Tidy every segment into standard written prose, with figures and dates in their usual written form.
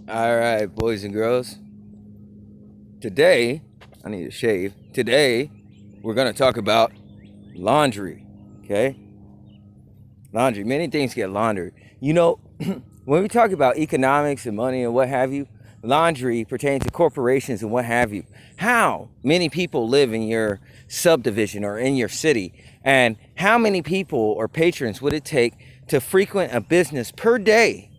All right, boys and girls. Today, I need to shave. Today, we're going to talk about laundry. Okay? Laundry. Many things get laundered. When we talk about economics and money and what have you, laundry pertains to corporations and what have you. How many people live in your subdivision or in your city? And how many people or patrons would it take to frequent a business per day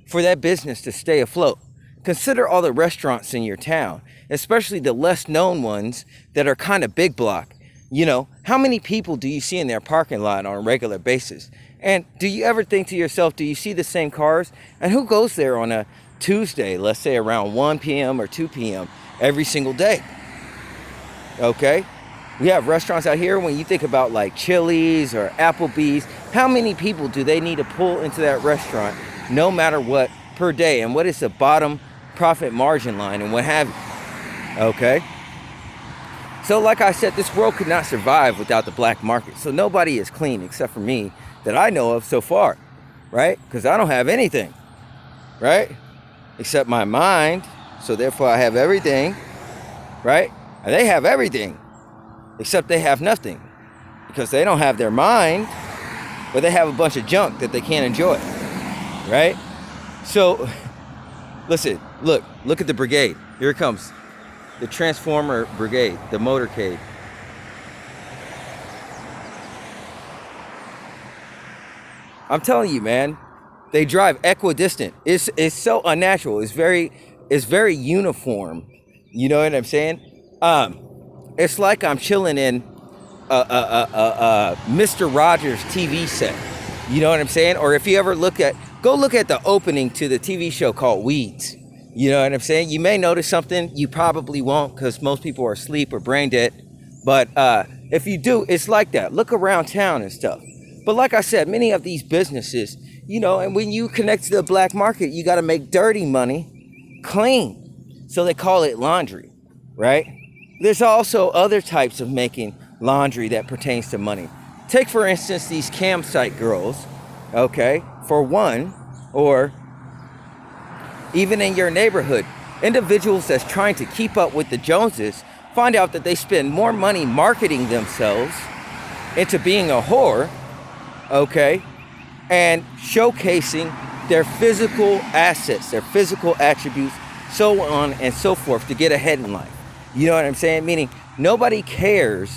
for that business to stay afloat? Consider all the restaurants in your town, especially the less known ones that are kind of big block. How many people do you see in their parking lot on a regular basis? And do you ever think to yourself, do you see the same cars? And who goes there on a Tuesday, let's say around 1 p.m. or 2 p.m. every single day? Okay? We have restaurants out here. When you think about like Chili's or Applebee's, how many people do they need to pull into that restaurant no matter what per day? And what is the bottom profit margin line and what have you? Okay? So like I said, this world could not survive without the black market. So nobody is clean except for me that I know of so far, right? Because I don't have anything, right? Except my mind. So therefore I have everything, right? And they have everything, except they have nothing. Because they don't have their mind, but they have a bunch of junk that they can't enjoy, right? So, listen, look at the brigade. Here it comes. The Transformer Brigade, the motorcade. I'm telling you, man, they drive equidistant. It's so unnatural. It's very uniform. You know what I'm saying? It's like I'm chilling in Mr. Rogers TV set. You know what I'm saying? Or if you ever go look at the opening to the TV show called Weeds. You know what I'm saying? You may notice something. You probably won't because most people are asleep or brain dead. But if you do, it's like that. Look around town and stuff. But like I said, many of these businesses, and when you connect to the black market, you got to make dirty money clean. So they call it laundry, right? There's also other types of making laundry that pertains to money. Take, for instance, these campsite girls, okay, for one, or even in your neighborhood, individuals that's trying to keep up with the Joneses find out that they spend more money marketing themselves into being a whore, okay, and showcasing their physical assets, their physical attributes, so on and so forth to get ahead in life. You know what I'm saying? Meaning nobody cares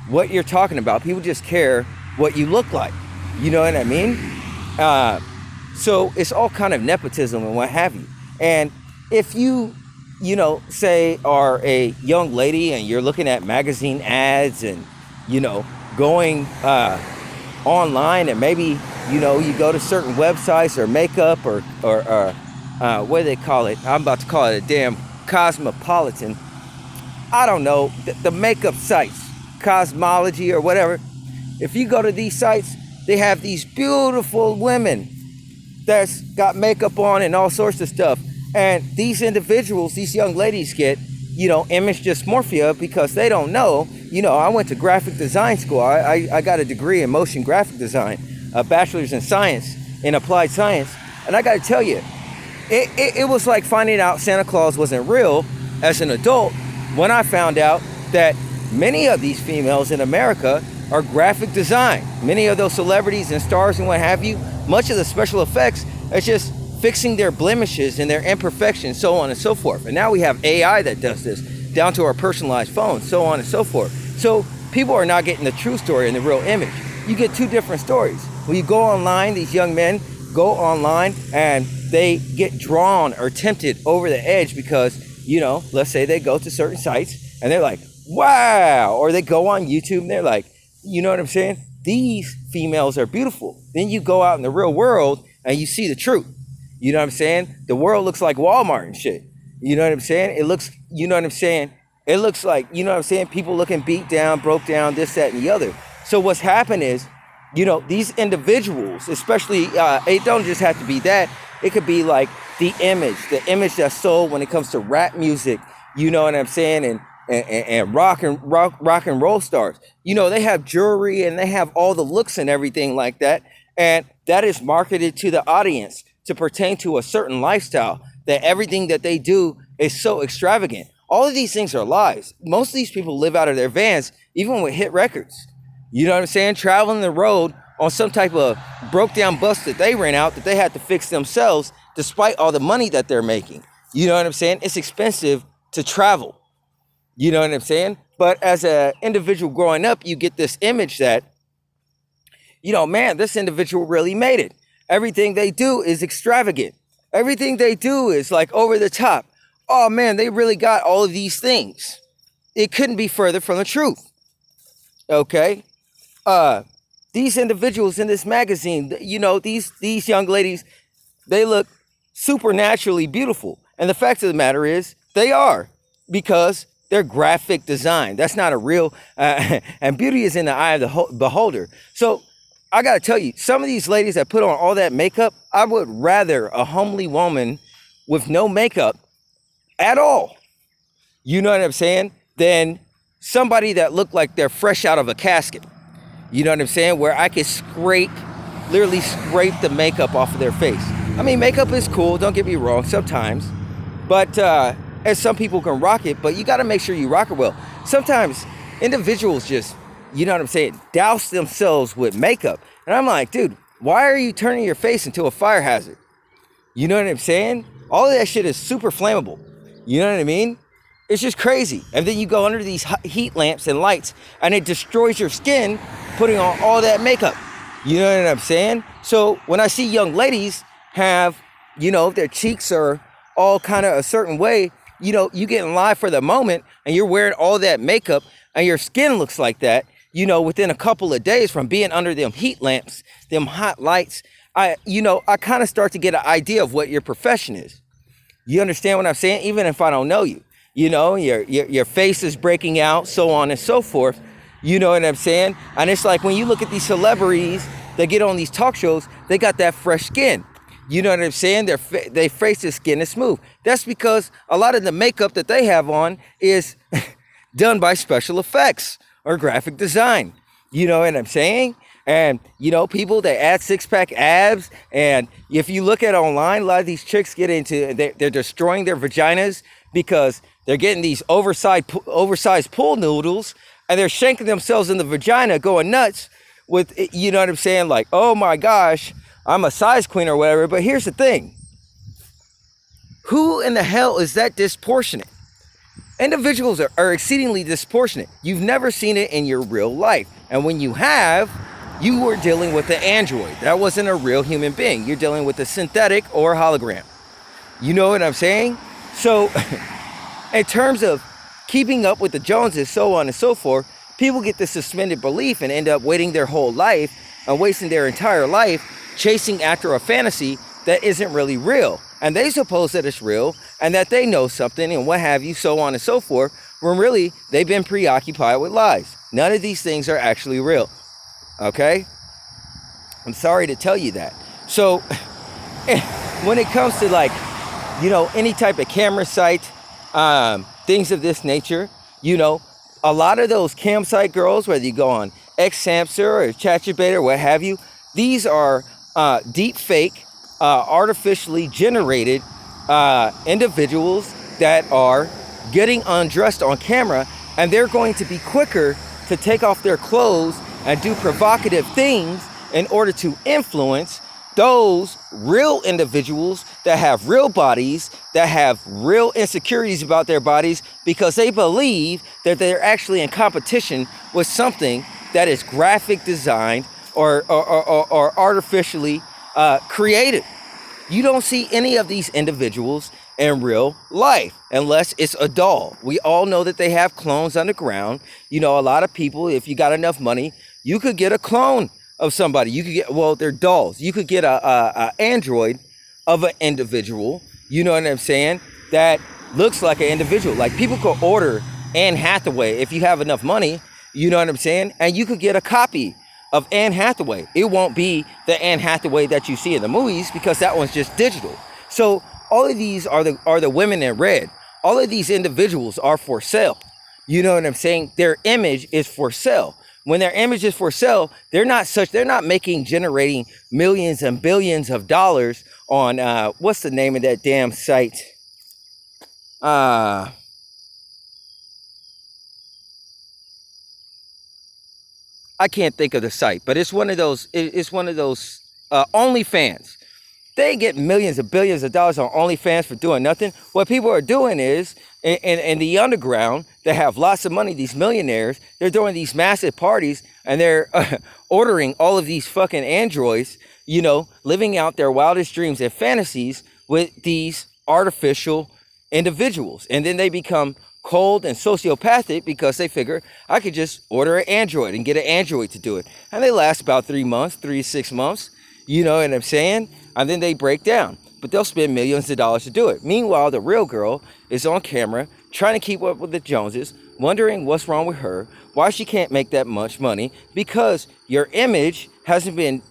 what you're talking about. People just care what you look like. You know what I mean? So it's all kind of nepotism and what have you. And if you, say are a young lady and you're looking at magazine ads and, going online and maybe, you go to certain websites or makeup or what do they call it? I'm about to call it a damn cosmopolitan. I don't know, the makeup sites, Cosmology or whatever. If you go to these sites, they have these beautiful women that's got makeup on and all sorts of stuff. And these individuals, these young ladies get, image dysmorphia because they don't know. I went to graphic design school. I got a degree in motion graphic design, a bachelor's in science, in applied science. And I got to tell you, it was like finding out Santa Claus wasn't real as an adult when I found out that many of these females in America are graphic design. Many of those celebrities and stars and what have you, much of the special effects is just fixing their blemishes and their imperfections, so on and so forth. And now we have AI that does this, down to our personalized phones, so on and so forth. So people are not getting the true story and the real image. You get two different stories. When you go online, these young men go online and they get drawn or tempted over the edge because, let's say they go to certain sites and they're like, wow, or they go on YouTube and they're like, you know what I'm saying? These females are beautiful. Then you go out in the real world and you see the truth. You know what I'm saying? The world looks like Walmart and shit. You know what I'm saying? It looks, you know what I'm saying? It looks like, you know what I'm saying? People looking beat down, broke down, this, that, and the other. So what's happened is, these individuals, especially, it don't just have to be that. It could be like the image that's sold when it comes to rap music. You know what I'm saying? And rock and roll stars. They have jewelry and they have all the looks and everything like that. And that is marketed to the audience to pertain to a certain lifestyle that everything that they do is so extravagant. All of these things are lies. Most of these people live out of their vans, even with hit records. You know what I'm saying? Traveling the road on some type of broke down bus that they rent out that they had to fix themselves, despite all the money that they're making. You know what I'm saying? It's expensive to travel. You know what I'm saying? But as an individual growing up, you get this image that, you know, man, this individual really made it. Everything they do is extravagant. Everything they do is like over the top. Oh man, they really got all of these things. It couldn't be further from the truth. Okay? These individuals in this magazine, you know, these young ladies, they look supernaturally beautiful. And the fact of the matter is, they are, because they're graphic design. That's not a real, and beauty is in the eye of the beholder. So I gotta tell you, some of these ladies that put on all that makeup, I would rather a homely woman with no makeup at all, you know what I'm saying, than somebody that looked like they're fresh out of a casket. You know what I'm saying? Where I could literally scrape the makeup off of their face. I mean, makeup is cool, don't get me wrong, sometimes. But, and some people can rock it, but you gotta make sure you rock it well. Sometimes individuals just, you know what I'm saying, douse themselves with makeup. And I'm like, dude, why are you turning your face into a fire hazard? You know what I'm saying? All of that shit is super flammable. You know what I mean? It's just crazy. And then you go under these heat lamps and lights and it destroys your skin putting on all that makeup. You know what I'm saying? So when I see young ladies have, you know, their cheeks are all kind of a certain way, you know, you get in live for the moment and you're wearing all that makeup and your skin looks like that, you know, within a couple of days from being under them heat lamps, them hot lights, I kind of start to get an idea of what your profession is. You understand what I'm saying? Even if I don't know you, you know, your face is breaking out, so on and so forth. You know what I'm saying? And it's like when you look at these celebrities that get on these talk shows, they got that fresh skin. You know what I'm saying? Their face, their skin is smooth. That's because a lot of the makeup that they have on is done by special effects or graphic design. You know what I'm saying? And, you know, people, they add six-pack abs. And if you look at online, a lot of these chicks get into, they're destroying their vaginas because they're getting these oversized pool noodles and they're shanking themselves in the vagina, going nuts with, you know what I'm saying? Like, oh my gosh, I'm a size queen or whatever. But here's the thing. Who in the hell is that disproportionate? Individuals are exceedingly disproportionate. You've never seen it in your real life. And when you have, you were dealing with an android. That wasn't a real human being. You're dealing with a synthetic or a hologram. You know what I'm saying? So in terms of keeping up with the Joneses, so on and so forth, people get this suspended belief and end up waiting their whole life and wasting their entire life chasing after a fantasy that isn't really real. And they suppose that it's real and that they know something and what have you, so on and so forth, when really they've been preoccupied with lies. None of these things are actually real. Okay? I'm sorry to tell you that. So when it comes to, like, you know, any type of camera site, things of this nature, you know, a lot of those campsite girls, whether you go on Xhamster or ChatGPT or what have you, these are deep fake, artificially generated individuals that are getting undressed on camera, and they're going to be quicker to take off their clothes and do provocative things in order to influence those real individuals that have real bodies, that have real insecurities about their bodies, because they believe that they're actually in competition with something that is graphic designed or artificially created. You don't see any of these individuals in real life unless it's a doll. We all know that they have clones underground. You know, a lot of people, if you got enough money, you could get a clone of somebody. You could get, well, they're dolls. You could get a android of an individual, you know what I'm saying, that looks like an individual. Like, people could order Anne Hathaway if you have enough money, you know what I'm saying, and you could get a copy of Anne Hathaway. It won't be the Anne Hathaway that you see in the movies, because that one's just digital. So all of these are the women in red. All of these individuals are for sale. You know what I'm saying? Their image is for sale. When their image is for sale, they're not generating millions and billions of dollars on what's the name of that damn site? Uh I can't think of the site, but it's one of those. It's one of those OnlyFans. They get millions of billions of dollars on OnlyFans for doing nothing. What people are doing is, in the underground, they have lots of money. These millionaires, they're doing these massive parties, and they're ordering all of these fucking androids. You know, living out their wildest dreams and fantasies with these artificial individuals, and then they become cold and sociopathic because they figure I could just order an android and get an android to do it, and they last about 3 months, 3 to 6 months. You know what I'm saying? And then they break down, but they'll spend millions of dollars to do it. Meanwhile, the real girl is on camera trying to keep up with the Joneses, wondering what's wrong with her, why she can't make that much money, because your image hasn't been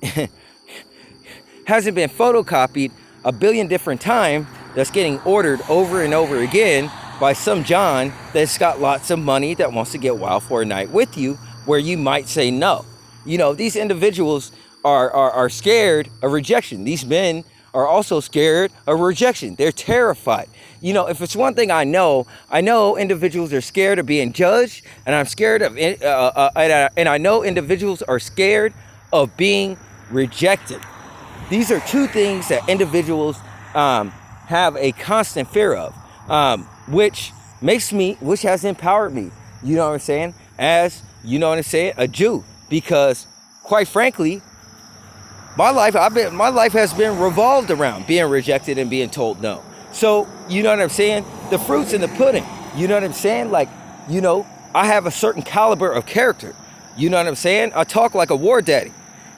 photocopied a billion different times. That's getting ordered over and over again by some John that's got lots of money that wants to get wild for a night with you, where you might say no. You know, these individuals are scared of rejection. These men are also scared of rejection. They're terrified. You know, if it's one thing I know individuals are scared of being judged, and I'm scared of, and I know individuals are scared of being rejected. These are two things that individuals have a constant fear of, which has empowered me, you know what I'm saying, as, you know what I'm saying, a Jew, because quite frankly, my life has been revolved around being rejected and being told no. So, you know what I'm saying, the fruit's in the pudding, you know what I'm saying, like, you know, I have a certain caliber of character, you know what I'm saying, I talk like a war daddy,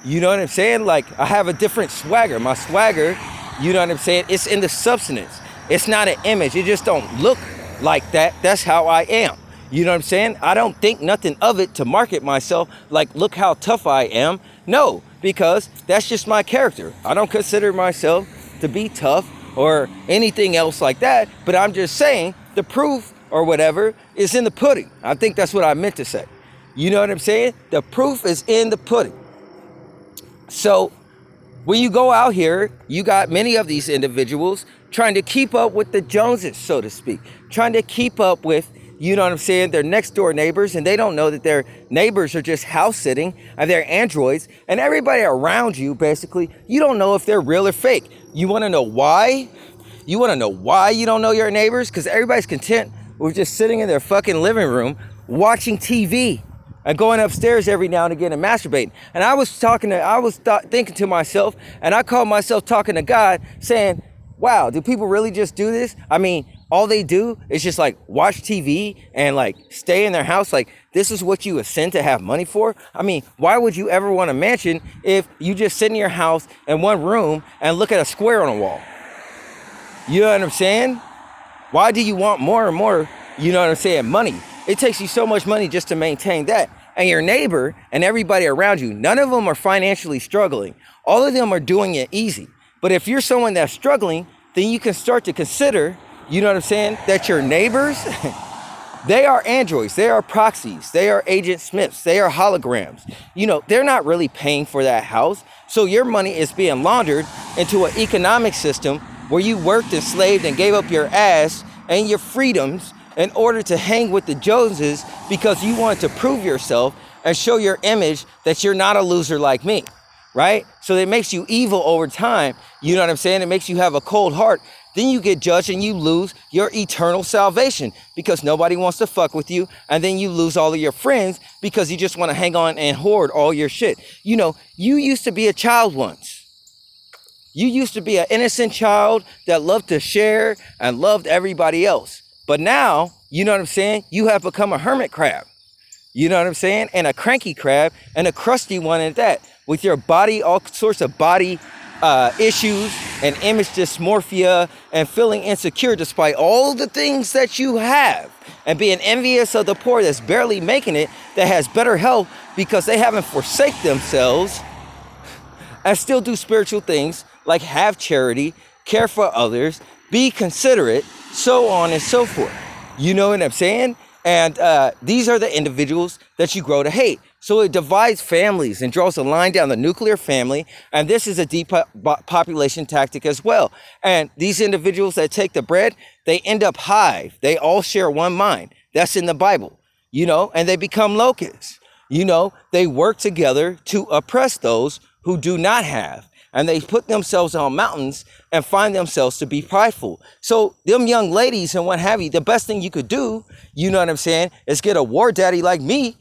you know what I'm saying, like, I have a different swagger. My swagger, you know what I'm saying, it's in the substance. It's not an image. It just don't look like that. That's how I am. You know what I'm saying? I don't think nothing of it to market myself like, look how tough I am. No, because that's just my character. I don't consider myself to be tough or anything else like that. But I'm just saying the proof or whatever is in the pudding. I think that's what I meant to say. You know what I'm saying? The proof is in the pudding. So when you go out here, you got many of these individuals trying to keep up with the Joneses, so to speak, trying to keep up with, you know what I'm saying, their next door neighbors, and they don't know that their neighbors are just house sitting and they're androids, and everybody around you, basically, you don't know if they're real or fake. You want to know why? You want to know why you don't know your neighbors? Because everybody's content with just sitting in their fucking living room watching TV and going upstairs every now and again and masturbating. And I was thinking to myself, and I called myself talking to God, saying, wow, do people really just do this? I mean, all they do is just like watch TV and like stay in their house. Like, this is what you ascend to have money for? I mean, why would you ever want a mansion if you just sit in your house in one room and look at a square on a wall? You know what I'm saying? Why do you want more and more, you know what I'm saying, money? It takes you so much money just to maintain that. And your neighbor and everybody around you, none of them are financially struggling. All of them are doing it easy. But if you're someone that's struggling, then you can start to consider, you know what I'm saying, that your neighbors, they are androids, they are proxies, they are Agent Smiths, they are holograms. You know, they're not really paying for that house. So your money is being laundered into an economic system where you worked and slaved and gave up your ass and your freedoms in order to hang with the Joneses because you wanted to prove yourself and show your image that you're not a loser like me, right? So it makes you evil over time, you know what I'm saying? It makes you have a cold heart. Then you get judged and you lose your eternal salvation because nobody wants to fuck with you. And then you lose all of your friends because you just want to hang on and hoard all your shit. You know, you used to be a child once. You used to be an innocent child that loved to share and loved everybody else. But now, you know what I'm saying? You have become a hermit crab. You know what I'm saying? And a cranky crab and a crusty one at that. With your body, all sorts of body issues and image dysmorphia and feeling insecure despite all the things that you have. And being envious of the poor that's barely making it, that has better health because they haven't forsake themselves and still do spiritual things like have charity, care for others, be considerate, so on and so forth. You know what I'm saying? And these are the individuals that you grow to hate So it divides families and draws a line down the nuclear family. And this is a depopulation tactic as well. And these individuals that take the bread, they end up hive. They all share one mind. That's in the Bible, and they become locusts. They work together to oppress those who do not have. And they put themselves on mountains and find themselves to be prideful. So them young ladies and what have you, the best thing you could do, is get a war daddy like me,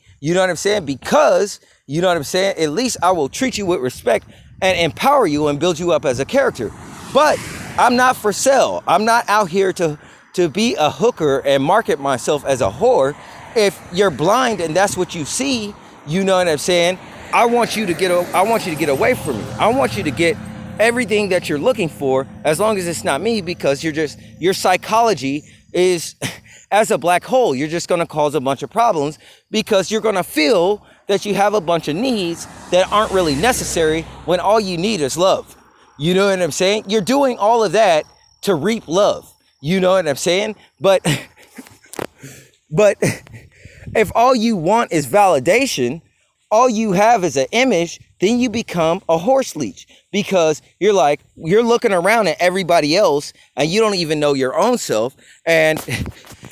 because, at least I will treat you with respect and empower you and build you up as a character. But I'm not for sale. I'm not out here to be a hooker and market myself as a whore. If you're blind and that's what you see, I want you to get away from me. I want you to get everything that you're looking for, as long as it's not me, because your psychology is as a black hole. You're just going to cause a bunch of problems because you're going to feel that you have a bunch of needs that aren't really necessary when all you need is love. You know what I'm saying? You're doing all of that to reap love. You know what I'm saying? But if all you want is validation, all you have is an image, then you become a horse leech, because you're looking around at everybody else and you don't even know your own self. And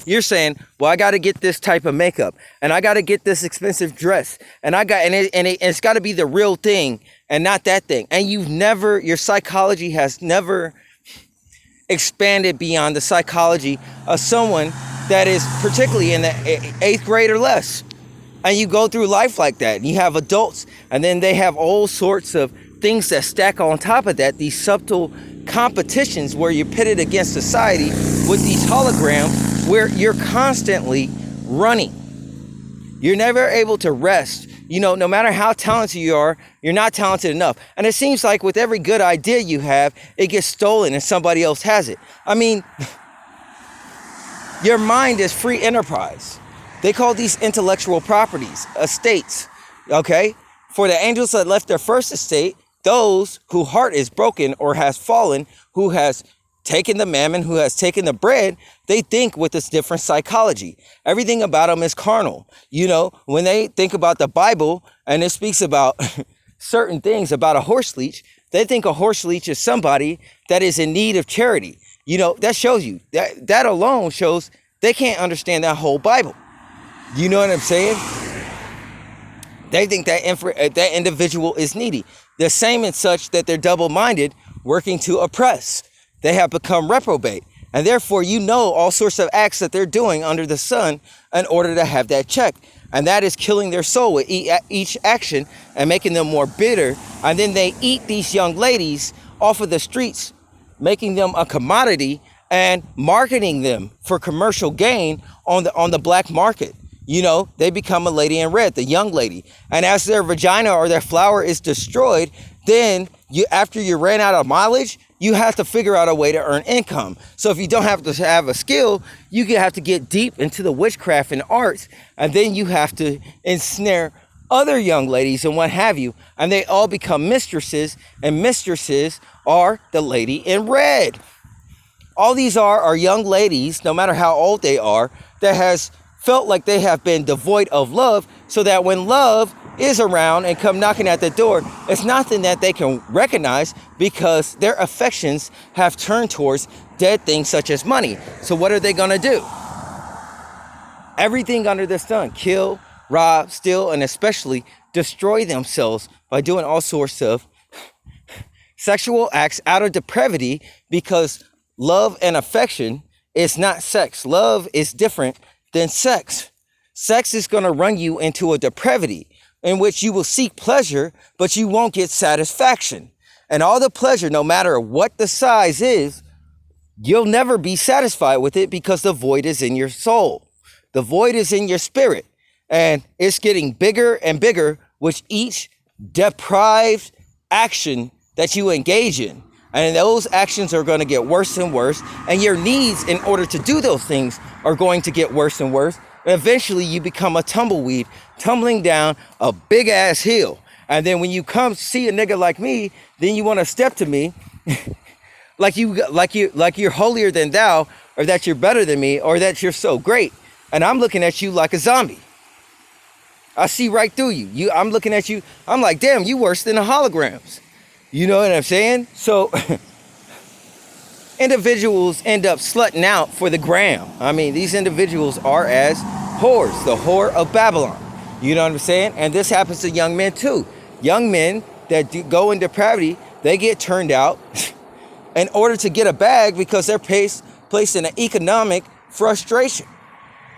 you're saying, well, I got to get this type of makeup and I got to get this expensive dress and it's got to be the real thing and not that thing. And your psychology has never expanded beyond the psychology of someone that is particularly in the 8th grade or less. And you go through life like that. And you have adults, and then they have all sorts of things that stack on top of that. These subtle competitions where you're pitted against society with these holograms where you're constantly running. You're never able to rest. No matter how talented you are, you're not talented enough. And it seems like with every good idea you have, it gets stolen and somebody else has it. I mean, your mind is free enterprise. They call these intellectual properties estates, okay? For the angels that left their first estate, those whose heart is broken or has fallen, who has taken the mammon, who has taken the bread, they think with this different psychology. Everything about them is carnal. When they think about the Bible and it speaks about certain things about a horse leech, they think a horse leech is somebody that is in need of charity. That shows you, that alone shows they can't understand that whole Bible. You know what I'm saying? They think that individual is needy. The same and such that they're double-minded, working to oppress. They have become reprobate. And therefore, all sorts of acts that they're doing under the sun in order to have that check. And that is killing their soul with each action and making them more bitter. And then they eat these young ladies off of the streets, making them a commodity and marketing them for commercial gain on the black market. They become a lady in red, the young lady. And as their vagina or their flower is destroyed, then after you ran out of mileage, you have to figure out a way to earn income. So if you don't have to have a skill, you have to get deep into the witchcraft and arts, and then you have to ensnare other young ladies and what have you, and they all become mistresses, and mistresses are the lady in red. All these are young ladies, no matter how old they are, that has felt like they have been devoid of love, so that when love is around and come knocking at the door, it's nothing that they can recognize, because their affections have turned towards dead things such as money. So what are they going to do? Everything under the sun: kill, rob, steal, and especially destroy themselves by doing all sorts of sexual acts out of depravity, because love and affection is not sex. Love is different than sex. Sex is going to run you into a depravity in which you will seek pleasure, but you won't get satisfaction. And all the pleasure, no matter what the size is, you'll never be satisfied with it, because the void is in your soul. The void is in your spirit. And it's getting bigger and bigger with each deprived action that you engage in. And those actions are going to get worse and worse. And your needs in order to do those things are going to get worse and worse. And eventually you become a tumbleweed tumbling down a big ass hill. And then when you come see a nigga like me, then you want to step to me like you're holier than thou, or that you're better than me, or that you're so great. And I'm looking at you like a zombie. I see right through you. I'm looking at you. I'm like, damn, you worse than the holograms. You know what I'm saying? So individuals end up slutting out for the gram. I mean, these individuals are as whores, the whore of Babylon. You know what I'm saying? And this happens to young men too. Young men that go in depravity, they get turned out in order to get a bag because they're placed in an economic frustration.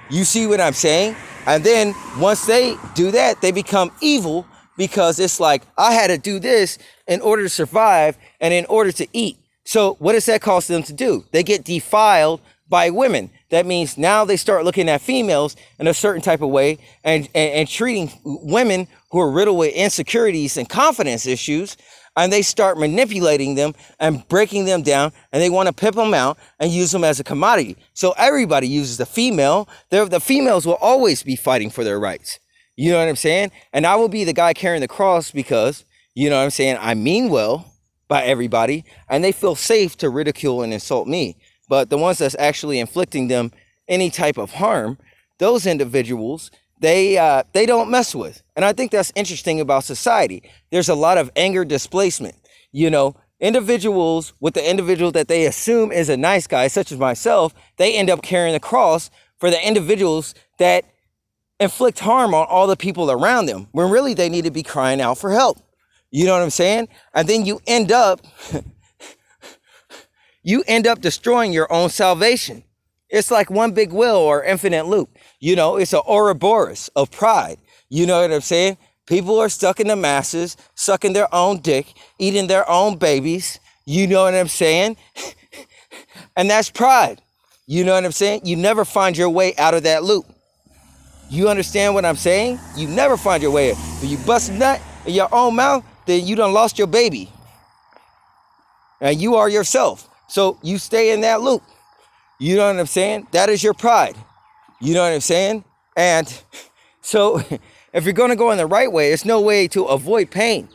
You see what I'm saying? And then once they do that, they become evil because it's like, I had to do this in order to survive and in order to eat. So what does that cause them to do? They get defiled by women. That means now they start looking at females in a certain type of way and treating women who are riddled with insecurities and confidence issues, and they start manipulating them and breaking them down, and they want to pimp them out and use them as a commodity. So everybody uses the female. The females will always be fighting for their rights. You know what I'm saying? And I will be the guy carrying the cross because, you know what I'm saying, I mean well by everybody, and they feel safe to ridicule and insult me. But the ones that's actually inflicting them any type of harm, those individuals, they don't mess with. And I think that's interesting about society. There's a lot of anger displacement. You know, individuals with the individual that they assume is a nice guy, such as myself, they end up carrying the cross for the individuals that inflict harm on all the people around them, when really they need to be crying out for help. You know what I'm saying? And then you end up destroying your own salvation. It's like one big wheel or infinite loop. You know, it's an Ouroboros of pride. You know what I'm saying? People are stuck in the masses, sucking their own dick, eating their own babies. You know what I'm saying? And that's pride. You know what I'm saying? You never find your way out of that loop. You understand what I'm saying? You never find your way out. If you bust a nut in your own mouth, then you done lost your baby. And you are yourself. So you stay in that loop. You know what I'm saying? That is your pride. You know what I'm saying? And so if you're going to go in the right way, there's no way to avoid pain.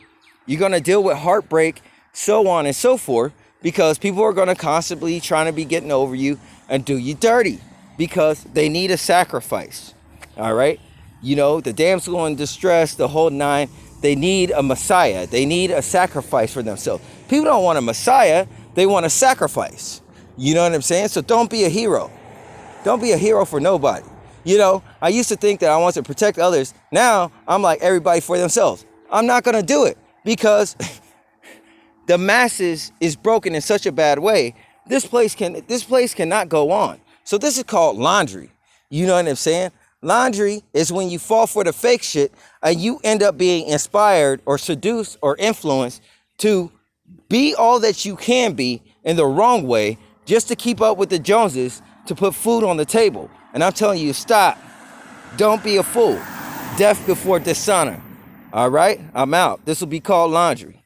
You're going to deal with heartbreak, so on and so forth, because people are going to constantly trying to be getting over you and do you dirty because they need a sacrifice. All right? You know, the damsel in distress, the whole nine, they need a Messiah. They need a sacrifice for themselves. People don't want a Messiah. They want a sacrifice. You know what I'm saying? So don't be a hero. Don't be a hero for nobody. You know, I used to think that I wanted to protect others. Now I'm like everybody for themselves. I'm not going to do it because the masses is broken in such a bad way. This place cannot go on. So this is called laundry. You know what I'm saying? Laundry is when you fall for the fake shit and you end up being inspired or seduced or influenced to be all that you can be in the wrong way just to keep up with the Joneses to put food on the table. And I'm telling you, stop. Don't be a fool. Death before dishonor. All right? I'm out. This will be called laundry.